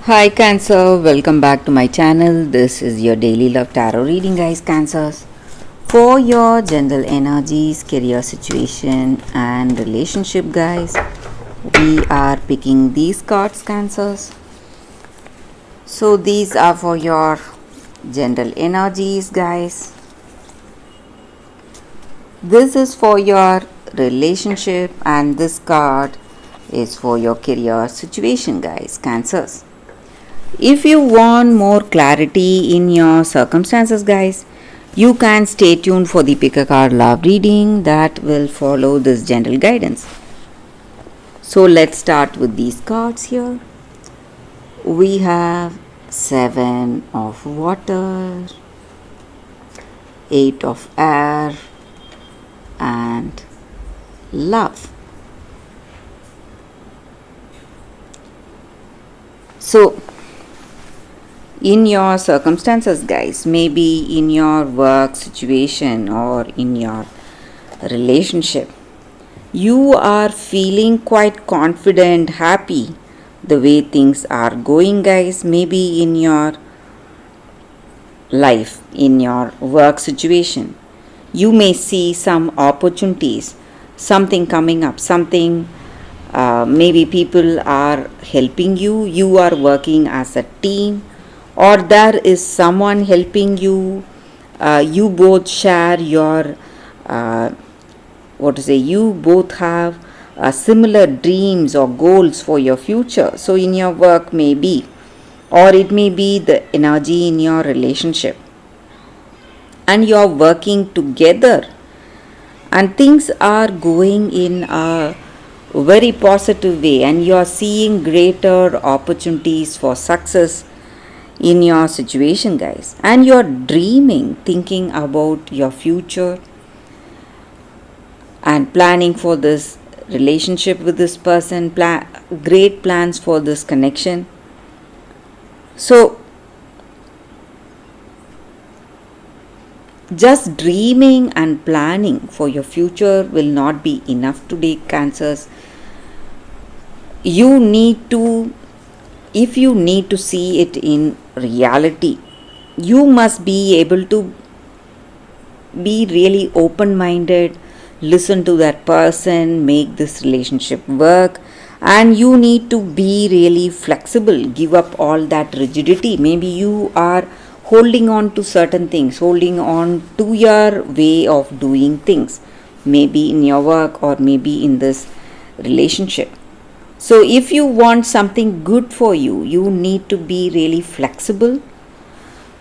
Hi Cancer, welcome back to my channel. This is your daily love tarot reading, guys. Cancers, for your general energies, career situation and relationship, guys. We are picking these cards, Cancers. So these are for your general energies, guys. This is for your relationship and this card is for your career situation, guys. Cancers. If you want more clarity in your circumstances, guys, you can stay tuned for the pick a card love reading that will follow this general guidance. So let's start with these cards here. We have 7 of water, 8 of air, and love. So in your circumstances, guys, maybe in your work situation or in your relationship, you are feeling quite confident, happy the way things are going, guys. Maybe in your life, in your work situation, you may see some opportunities, something coming up, something maybe people are helping you, you are working as a team, or there is someone helping you. You both share your you both have similar dreams or goals for your future. So in your work maybe, or it may be the energy in your relationship, and you're working together and things are going in a very positive way, and you're seeing greater opportunities for success in your situation, guys, and you're dreaming, thinking about your future and planning for this relationship with this person, great plans for this connection. So just dreaming and planning for your future will not be enough today, Cancers. You need to, if you need to see it in reality, you must be able to be really open minded, listen to that person, make this relationship work, and you need to be really flexible, give up all that rigidity. Maybe you are holding on to certain things, holding on to your way of doing things, maybe in your work or maybe in this relationship. So if you want something good for you, you need to be really flexible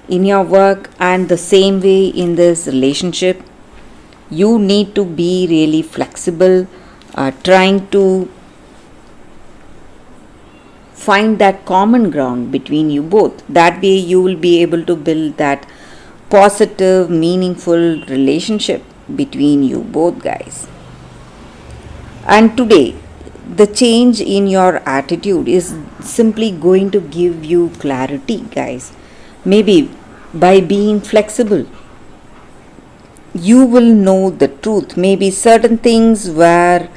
in your work, and the same way in this relationship, you need to be really flexible, trying to find that common ground between you both. That way you will be able to build that positive, meaningful relationship between you both, guys. And today, the change in your attitude is simply going to give you clarity, guys. Maybe by being flexible, you will know the truth. Maybe certain things were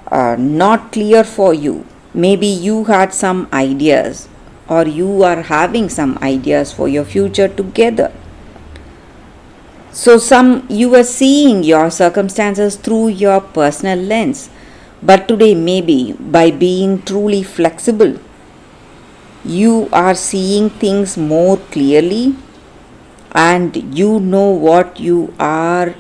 not clear for you. Maybe you had some ideas, or you are having some ideas for your future together. So you are seeing your circumstances through your personal lens. But today, maybe by being truly flexible, you are seeing things more clearly, and you know what you are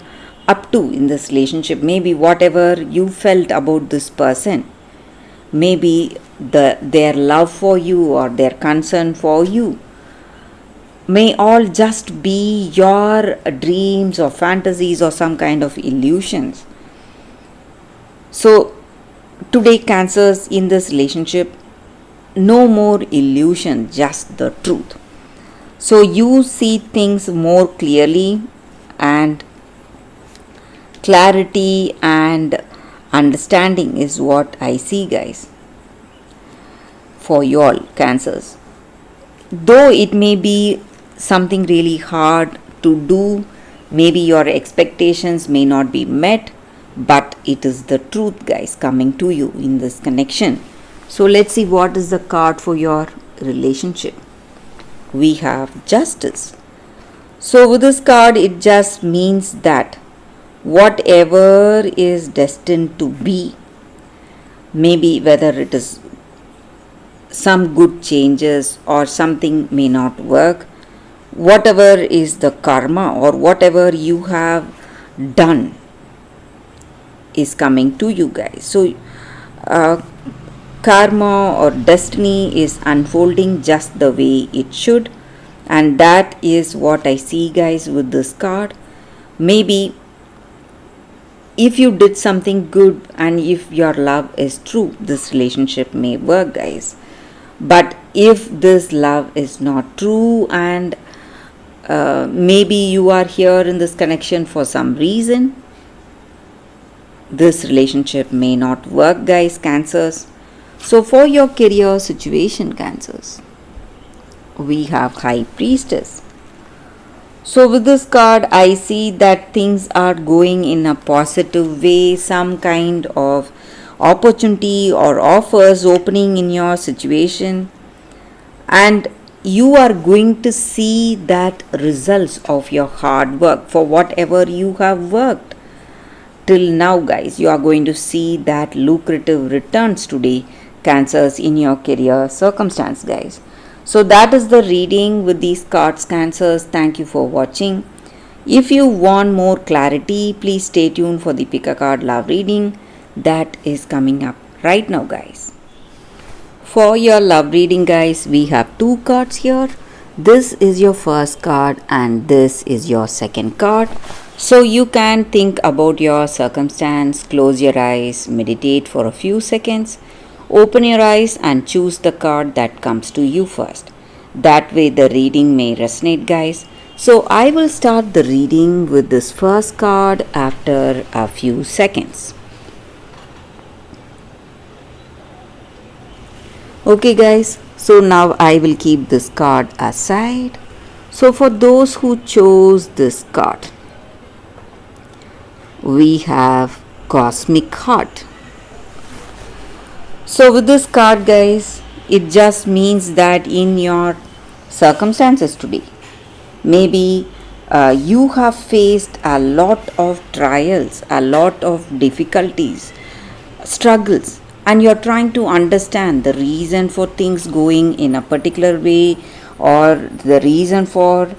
up to in this relationship. Maybe whatever you felt about this person, maybe their love for you or their concern for you may all just be your dreams or fantasies or some kind of illusions. So today, Cancers, in this relationship, no more illusion, just the truth. So you see things more clearly, and clarity and understanding is what I see, guys, for you all, Cancers. Though it may be something really hard to do, maybe your expectations may not be met, but it is the truth, guys, coming to you in this connection. So let's see what is the card for your relationship. We have justice. So, with this card, it just means that whatever is destined to be, maybe whether it is some good changes or something may not work, whatever is the karma or whatever you have done is coming to you guys. So, uh, karma or destiny is unfolding just the way it should, and that is what I see, guys, with this card. Maybe if you did something good and if your love is true, this relationship may work, guys. But if this love is not true and maybe you are here in this connection for some reason, this relationship may not work, guys, Cancers. So for your career situation, Cancers, we have High Priestess. So with this card, I see that things are going in a positive way, some kind of opportunity or offers opening in your situation, and you are going to see that results of your hard work for whatever you have worked till now, guys. You are going to see that lucrative returns today, Cancers, in your career circumstance, guys. So that is the reading with these cards, Cancers. Thank you for watching. If you want more clarity, please stay tuned for the pick a card love reading that is coming up right now, guys. For your love reading, guys, we have two cards here. This is your first card and this is your second card. So you can think about your circumstance, close your eyes, meditate for a few seconds, open your eyes and choose the card that comes to you first. That way the reading may resonate, guys. So I will start the reading with this first card after a few seconds. Okay, guys, so now I will keep this card aside. So for those who chose this card, we have Cosmic Heart. So with this card, guys, it just means that in your circumstances today, maybe you have faced a lot of trials, a lot of difficulties, struggles, and you're trying to understand the reason for things going in a particular way, or the reason for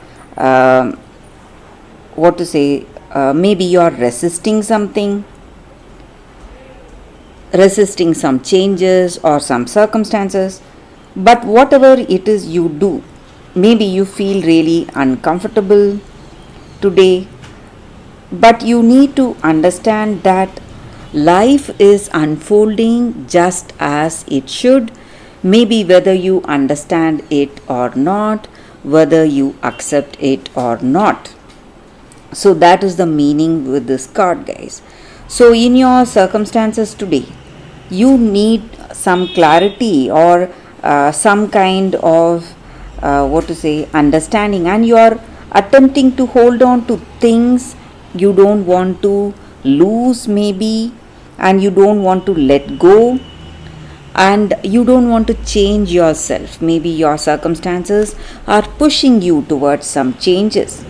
maybe you're resisting something, resisting some changes or some circumstances. But whatever it is you do, maybe you feel really uncomfortable today, but you need to understand that life is unfolding just as it should, maybe whether you understand it or not, whether you accept it or not. So that is the meaning with this card, guys. So in your circumstances today, you need some clarity or some kind of understanding, and you are attempting to hold on to things you don't want to lose, maybe, and you don't want to let go, and you don't want to change yourself. Maybe your circumstances are pushing you towards some changes,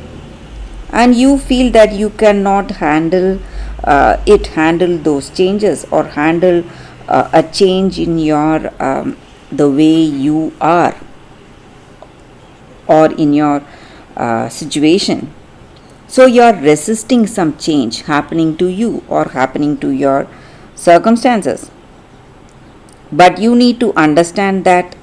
and you feel that you cannot handle those changes or handle a change in your the way you are or in your situation. So you are resisting some change happening to you or happening to your circumstances. But you need to understand that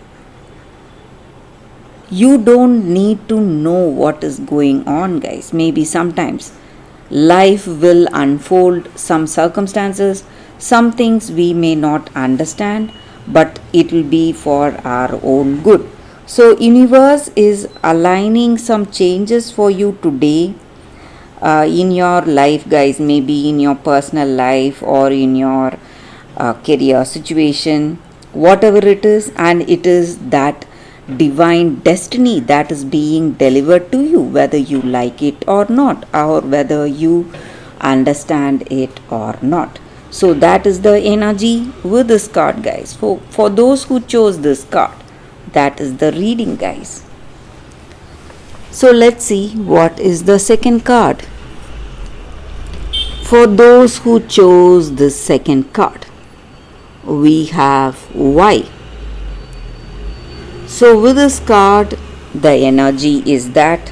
you don't need to know what is going on, guys. Maybe sometimes life will unfold some circumstances, some things we may not understand, but it will be for our own good. So universe is aligning some changes for you today in your life, guys, maybe in your personal life or in your career situation, whatever it is, and it is that divine destiny that is being delivered to you, whether you like it or not, or whether you understand it or not. So that is the energy with this card, guys. For those who chose this card, That is the reading, guys. So let's see what is the second card. For those who chose this second card, we have why. So with this card, the energy is that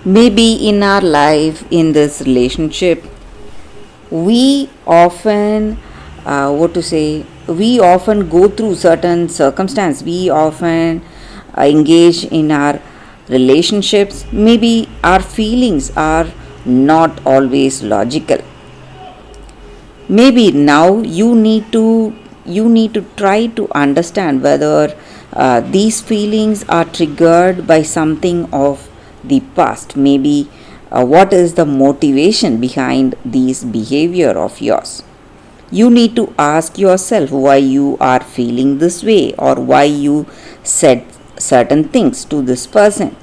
maybe in our life, in this relationship, we often we often go through certain circumstance, we often engage in our relationships, maybe our feelings are not always logical. Maybe now you need to try to understand whether these feelings are triggered by something of the past. Maybe what is the motivation behind this behavior of yours. You need to ask yourself why you are feeling this way, or why you said certain things to this person.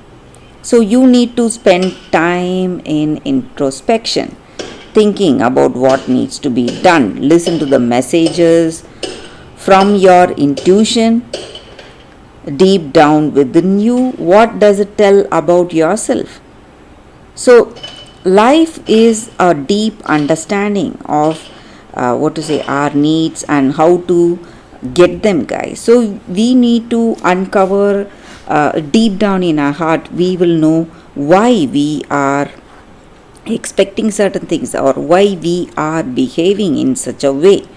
So you need to spend time in introspection, thinking about what needs to be done. Listen to the messages from your intuition deep down within you. What does it tell about yourself? So life is a deep understanding of our needs and how to get them, guys. So we need to uncover deep down in our heart. We will know why we are expecting certain things, or why we are behaving in such a way.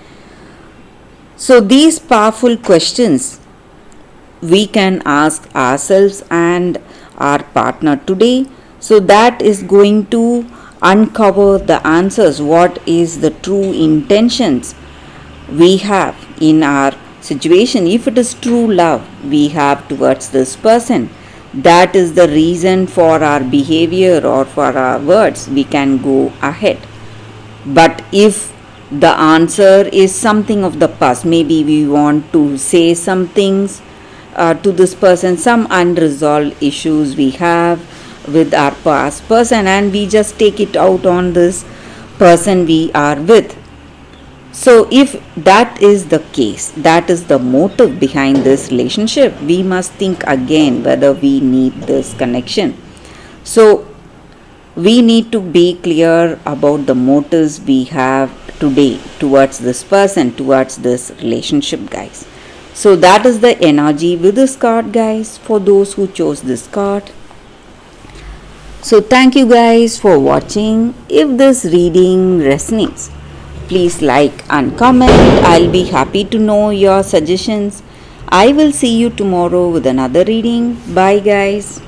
So these powerful questions we can ask ourselves and our partner today. So that is going to uncover the answers. What is the true intentions we have in our situation? If it is true love we have towards this person, that is the reason for our behavior or for our words, we can go ahead. But if the answer is something of the past, maybe we want to say some things to this person, some unresolved issues we have with our past person, and we just take it out on this person we are with. So if that is the case, that is the motive behind this relationship, we must think again whether we need this connection. So we need to be clear about the motives we have today towards this person, towards this relationship, guys. So that is the energy with this card, guys, for those who chose this card. So thank you guys for watching. If this reading resonates, please like and comment. I'll be happy to know your suggestions. I will see you tomorrow with another reading. Bye, guys.